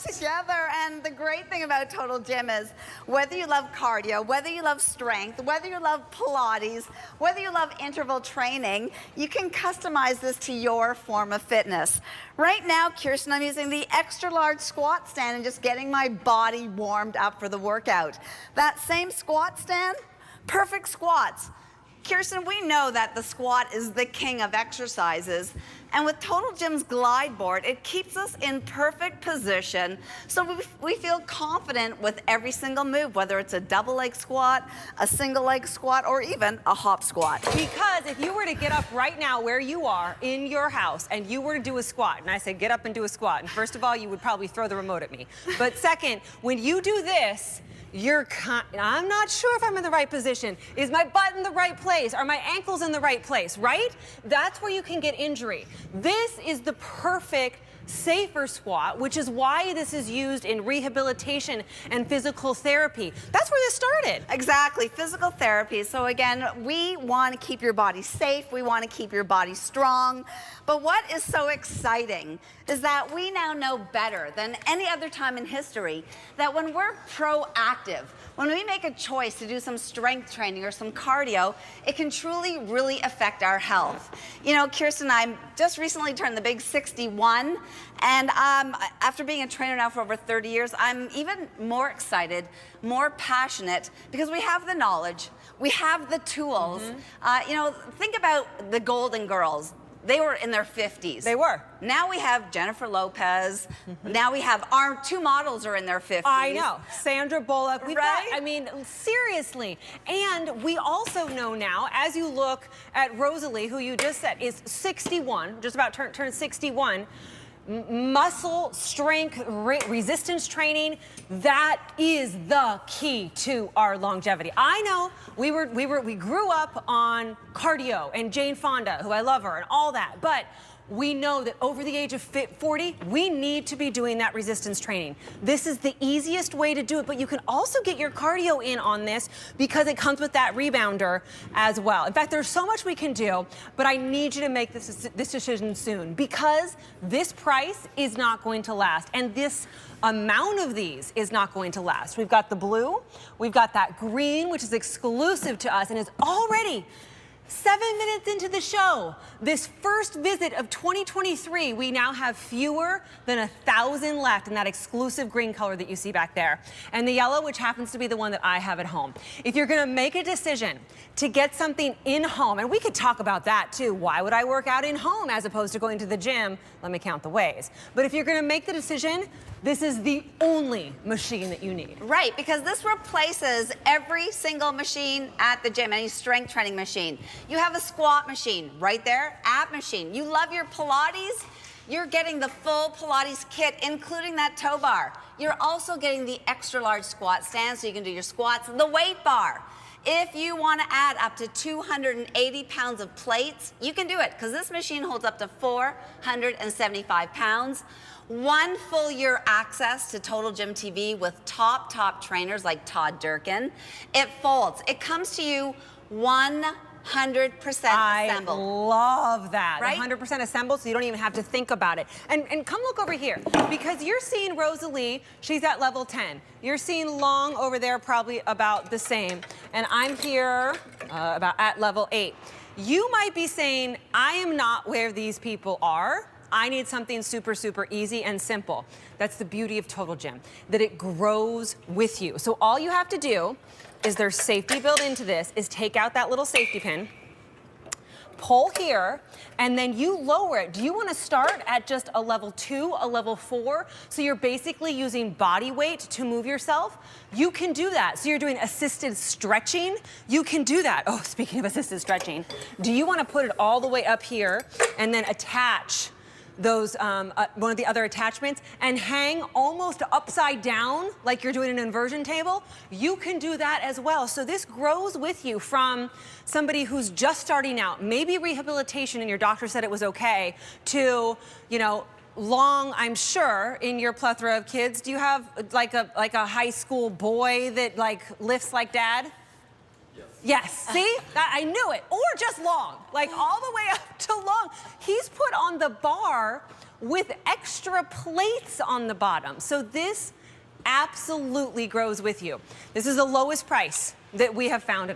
together. And the great thing about Total Gym is whether you love cardio, whether you love strength, whether you love Pilates, whether you love interval training, you can customize this to your form of fitness. Right now, Kirsten, I'm using the extra large squat stand and just getting my body warmed up for the workout. That same squat stand, perfect squats. Kirsten, we know that the squat is the king of exercises, and with Total Gym's glide board, it keeps us in perfect position, so we feel confident with every single move, whether it's a double leg squat, a single leg squat, or even a hop squat. Because if you were to get up right now where you are in your house and you were to do a squat, and I said get up and do a squat, and first of all, you would probably throw the remote at me. But second, when you do this, I'm not sure if I'm in the right position. Is my butt in the right place? Are my ankles in the right place, right? That's where you can get injury. This is the perfect safer squat, which is why this is used in rehabilitation and physical therapy. That's where this started. Exactly, physical therapy. So again, we want to keep your body safe, we want to keep your body strong, but what is so exciting is that we now know better than any other time in history that when we're proactive, when we make a choice to do some strength training or some cardio, it can truly, really affect our health. You know, Kirsten, I just recently turned the big 61, and after being a trainer now for over 30 years, I'm even more excited, more passionate, because we have the knowledge, we have the tools. You know, think about the Golden Girls. They were in their 50s. They were. Now we have Jennifer Lopez. Now we have our two models are in their 50s. I know. Sandra Bullock. We've Right? got, I mean, seriously. And we also know now, as you look at Rosalie, who you just said is 61, just about turned 61, muscle strength, resistance training, that is the key to our longevity. I know we grew up on cardio and Jane Fonda, who I love her, and all that, but we know that over the age of 40, we need to be doing that resistance training. This is the easiest way to do it, but you can also get your cardio in on this because it comes with that rebounder as well. In fact, there's so much we can do, but I need you to make this decision soon because this price is not going to last, and this amount of these is not going to last. We've got the blue, we've got that green, which is exclusive to us and is already 7 minutes into the show, this first visit of 2023, we now have fewer than 1,000 left in that exclusive green color that you see back there. And the yellow, which happens to be the one that I have at home. If you're gonna make a decision to get something in home, and we could talk about that too, why would I work out in home as opposed to going to the gym? Let me count the ways. But if you're gonna make the decision, this is the only machine that you need. Right, because this replaces every single machine at the gym, any strength training machine. You have a squat machine right there, ab machine. You love your Pilates, you're getting the full Pilates kit, including that tow bar. You're also getting the extra large squat stand so you can do your squats, the weight bar. If you want to add up to 280 pounds of plates, you can do it because this machine holds up to 475 pounds. 1 full year access to Total Gym TV with top trainers like Todd Durkin. It folds. It comes to you 100% assembled. I love that. Right? 100% assembled, so you don't even have to think about it. And come look over here, because you're seeing Rosalie, she's at level 10. You're seeing Long over there, probably about the same. And I'm here about at level 8. You might be saying, I am not where these people are. I need something super, super easy and simple. That's the beauty of Total Gym, that it grows with you. So all you have to do is there's safety built into this, is take out that little safety pin, pull here, and then you lower it. Do you want to start at just a level 2, a level 4? So you're basically using body weight to move yourself. You can do that. So you're doing assisted stretching. You can do that. Oh, speaking of assisted stretching, do you want to put it all the way up here and then attach those one of the other attachments and hang almost upside down like you're doing an inversion table? You can do that as well. So this grows with you from somebody who's just starting out, maybe rehabilitation and your doctor said it was okay, to, you know, Long, I'm sure, in your plethora of kids. Do you have like a high school boy that like lifts like dad? Yes, see? I knew it. Or just Long, like all the way up to Long. He's put on the bar with extra plates on the bottom. So this absolutely grows with you. This is the lowest price that we have found